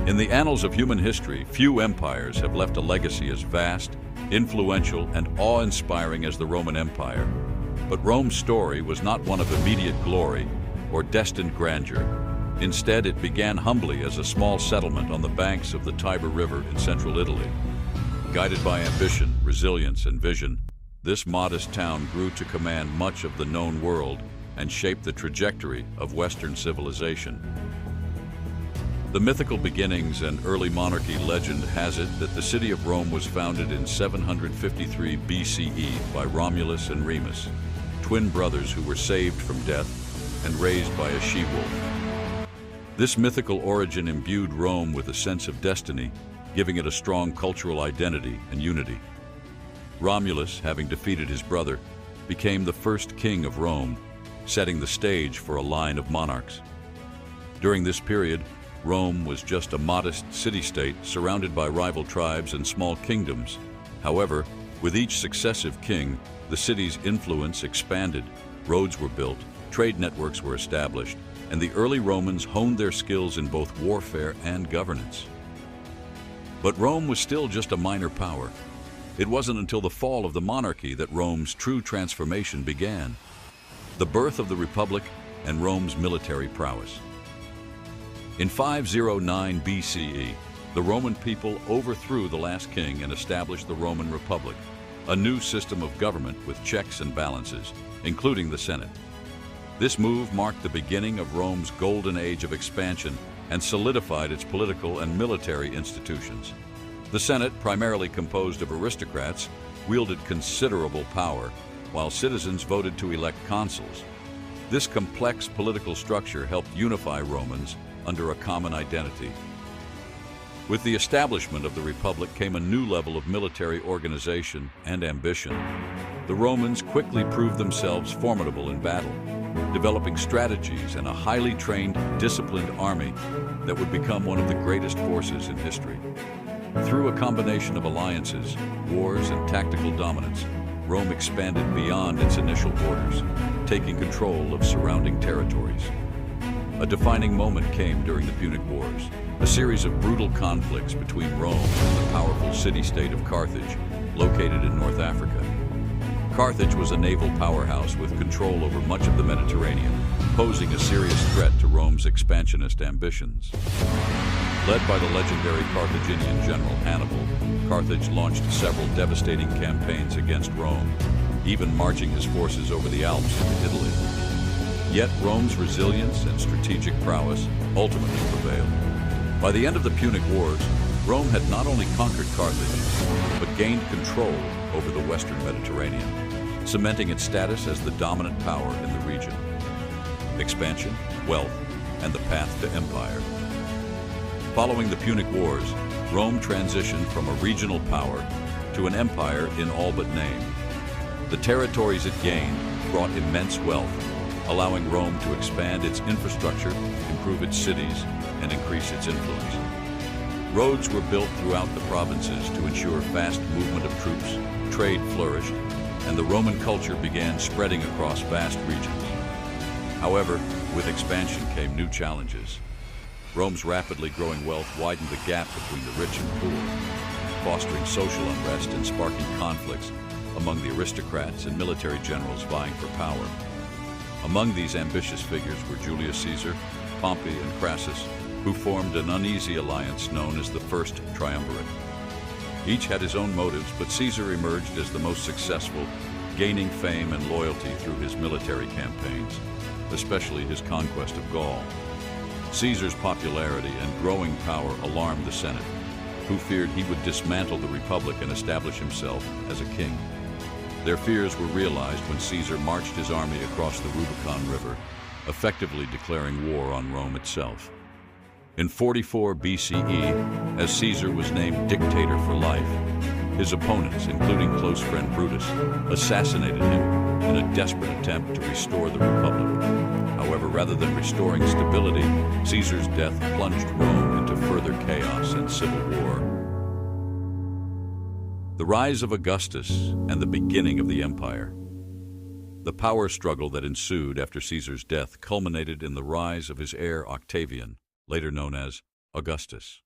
In the annals of human history, few empires have left a legacy as vast, influential, and awe-inspiring as the Roman Empire. But Rome's story was not one of immediate glory or destined grandeur. Instead, it began humbly as a small settlement on the banks of the Tiber River in central Italy. Guided by ambition, resilience, and vision, this modest town grew to command much of the known world and shaped the trajectory of Western civilization. The mythical beginnings and early monarchy legend has it that the city of Rome was founded in 753 BCE by Romulus and Remus, twin brothers who were saved from death and raised by a she-wolf. This mythical origin imbued Rome with a sense of destiny, giving it a strong cultural identity and unity. Romulus, having defeated his brother, became the first king of Rome, setting the stage for a line of monarchs. During this period, Rome was just a modest city-state surrounded by rival tribes and small kingdoms. However, with each successive king, the city's influence expanded, roads were built, trade networks were established, and the early Romans honed their skills in both warfare and governance. But Rome was still just a minor power. It wasn't until the fall of the monarchy that Rome's true transformation began. The birth of the Republic and Rome's military prowess. In 509 BCE, the Roman people overthrew the last king and established the Roman Republic, a new system of government with checks and balances, including the Senate. This move marked the beginning of Rome's golden age of expansion and solidified its political and military institutions. The Senate, primarily composed of aristocrats, wielded considerable power, while citizens voted to elect consuls. This complex political structure helped unify Romans under a common identity. With the establishment of the Republic came a new level of military organization and ambition. The Romans quickly proved themselves formidable in battle, developing strategies and a highly trained, disciplined army that would become one of the greatest forces in history. Through a combination of alliances, wars, and tactical dominance, Rome expanded beyond its initial borders, taking control of surrounding territories. A defining moment came during the Punic Wars, a series of brutal conflicts between Rome and the powerful city-state of Carthage, located in North Africa. Carthage was a naval powerhouse with control over much of the Mediterranean, posing a serious threat to Rome's expansionist ambitions. Led by the legendary Carthaginian general Hannibal, Carthage launched several devastating campaigns against Rome, even marching his forces over the Alps into Italy. Yet Rome's resilience and strategic prowess ultimately prevailed. By the end of the Punic Wars, Rome had not only conquered Carthage, but gained control over the Western Mediterranean, cementing its status as the dominant power in the region. Expansion, wealth, and the path to empire. Following the Punic Wars, Rome transitioned from a regional power to an empire in all but name. The territories it gained brought immense wealth, allowing Rome to expand its infrastructure, improve its cities, and increase its influence. Roads were built throughout the provinces to ensure fast movement of troops, trade flourished, and the Roman culture began spreading across vast regions. However, with expansion came new challenges. Rome's rapidly growing wealth widened the gap between the rich and poor, fostering social unrest and sparking conflicts among the aristocrats and military generals vying for power. Among these ambitious figures were Julius Caesar, Pompey, and Crassus, who formed an uneasy alliance known as the First Triumvirate. Each had his own motives, but Caesar emerged as the most successful, gaining fame and loyalty through his military campaigns, especially his conquest of Gaul. Caesar's popularity and growing power alarmed the Senate, who feared he would dismantle the Republic and establish himself as a king. Their fears were realized when Caesar marched his army across the Rubicon River, effectively declaring war on Rome itself. In 44 BCE, as Caesar was named dictator for life, his opponents, including close friend Brutus, assassinated him in a desperate attempt to restore the Republic. However, rather than restoring stability, Caesar's death plunged Rome into further chaos and civil war. The rise of Augustus and the beginning of the empire. The power struggle that ensued after Caesar's death culminated in the rise of his heir Octavian, later known as Augustus.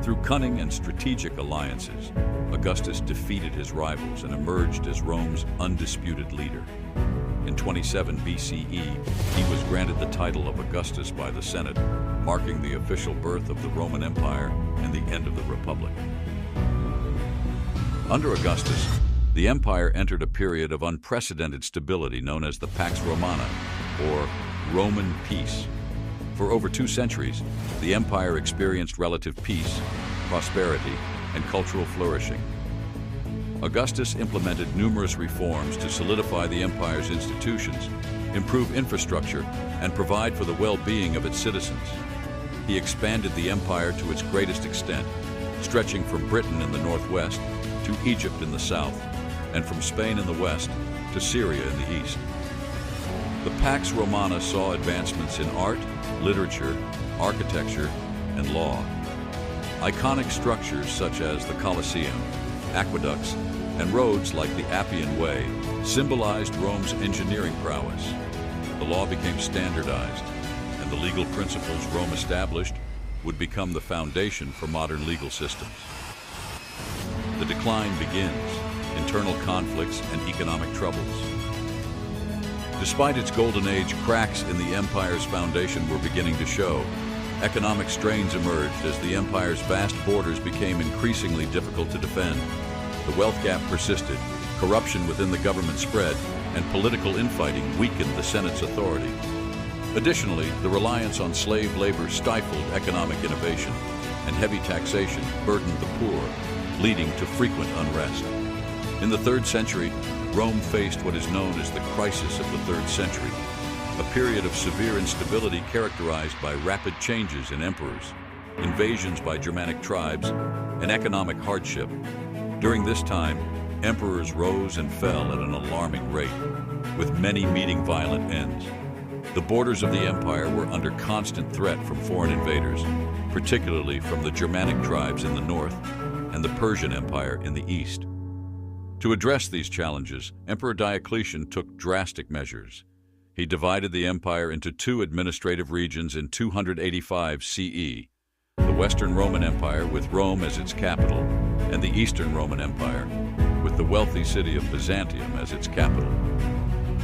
Through cunning and strategic alliances, Augustus defeated his rivals and emerged as Rome's undisputed leader. In 27 BCE, he was granted the title of Augustus by the Senate, marking the official birth of the Roman Empire and the end of the Republic. Under Augustus, the empire entered a period of unprecedented stability known as the Pax Romana, or Roman peace. For over 2 centuries, the empire experienced relative peace, prosperity, and cultural flourishing. Augustus implemented numerous reforms to solidify the empire's institutions, improve infrastructure, and provide for the well-being of its citizens. He expanded the empire to its greatest extent, stretching from Britain in the northwest to Egypt in the south, and from Spain in the west to Syria in the east. The Pax Romana saw advancements in art, literature, architecture, and law. Iconic structures such as the Colosseum, aqueducts, and roads like the Appian Way symbolized Rome's engineering prowess. The law became standardized, and the legal principles Rome established would become the foundation for modern legal systems. The decline begins, internal conflicts and economic troubles. Despite its golden age, cracks in the empire's foundation were beginning to show. Economic strains emerged as the empire's vast borders became increasingly difficult to defend. The wealth gap persisted, corruption within the government spread, and political infighting weakened the Senate's authority. Additionally, the reliance on slave labor stifled economic innovation, and heavy taxation burdened the poor, leading to frequent unrest. In the 3rd century, Rome faced what is known as the crisis of the 3rd century, a period of severe instability characterized by rapid changes in emperors, invasions by Germanic tribes, and economic hardship. During this time, emperors rose and fell at an alarming rate, with many meeting violent ends. The borders of the empire were under constant threat from foreign invaders, particularly from the Germanic tribes in the north and the Persian Empire in the east. To address these challenges, Emperor Diocletian took drastic measures. He divided the empire into 2 administrative regions in 285 CE, the Western Roman Empire with Rome as its capital, and the Eastern Roman Empire, with the wealthy city of Byzantium as its capital.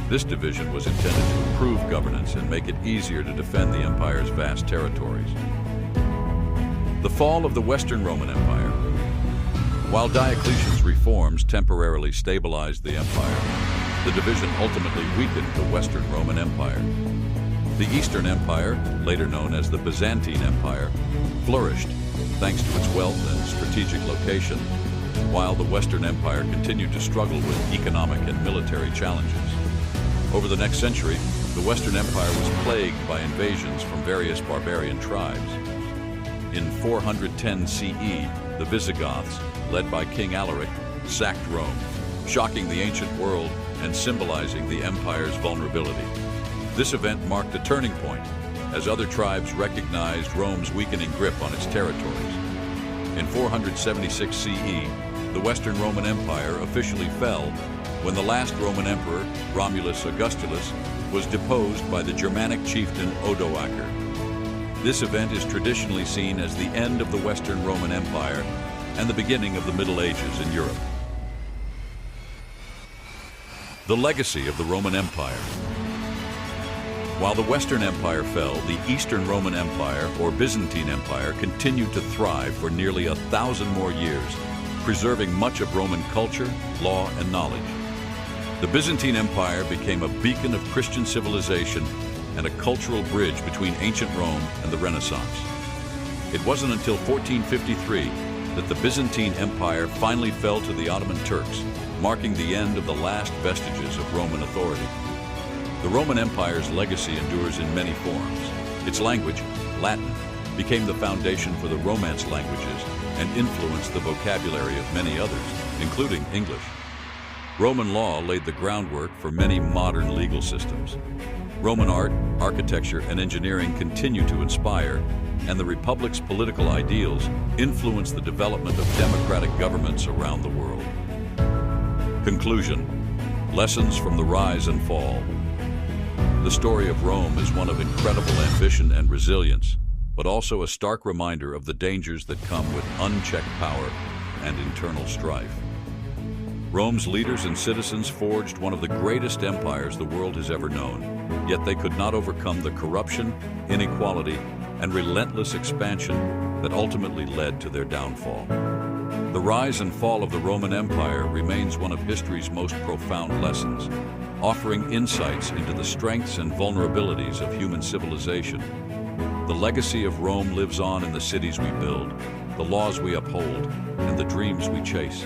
This division was intended to improve governance and make it easier to defend the empire's vast territories. The fall of the Western Roman Empire. While Diocletian's reforms temporarily stabilized the empire, the division ultimately weakened the Western Roman Empire. The Eastern Empire, later known as the Byzantine Empire, flourished thanks to its wealth and strategic location, while the Western Empire continued to struggle with economic and military challenges. Over the next century, the Western Empire was plagued by invasions from various barbarian tribes. In 410 CE, the Visigoths, led by King Al-Tareekh, sacked Rome, shocking the ancient world and symbolizing the empire's vulnerability. This event marked a turning point, as other tribes recognized Rome's weakening grip on its territories. In 476 CE, the Western Roman Empire officially fell when the last Roman emperor, Romulus Augustulus, was deposed by the Germanic chieftain Odoacer. This event is traditionally seen as the end of the Western Roman Empire and the beginning of the Middle Ages in Europe. The legacy of the Roman Empire. While the Western Empire fell, the Eastern Roman Empire, or Byzantine Empire, continued to thrive for nearly 1,000 more years, preserving much of Roman culture, law, and knowledge. The Byzantine Empire became a beacon of Christian civilization and a cultural bridge between ancient Rome and the Renaissance. It wasn't until 1453 that the Byzantine Empire finally fell to the Ottoman Turks, marking the end of the last vestiges of Roman authority. The Roman Empire's legacy endures in many forms. Its language, Latin, became the foundation for the Romance languages and influenced the vocabulary of many others, including English. Roman law laid the groundwork for many modern legal systems. Roman art, architecture, and engineering continue to inspire, and the Republic's political ideals influence the development of democratic governments around the world. Conclusion. Lessons from the rise and fall. The story of Rome is one of incredible ambition and resilience, but also a stark reminder of the dangers that come with unchecked power and internal strife. Rome's leaders and citizens forged one of the greatest empires the world has ever known, yet they could not overcome the corruption, inequality, and relentless expansion that ultimately led to their downfall. The rise and fall of the Roman Empire remains one of history's most profound lessons, offering insights into the strengths and vulnerabilities of human civilization. The legacy of Rome lives on in the cities we build, the laws we uphold, and the dreams we chase.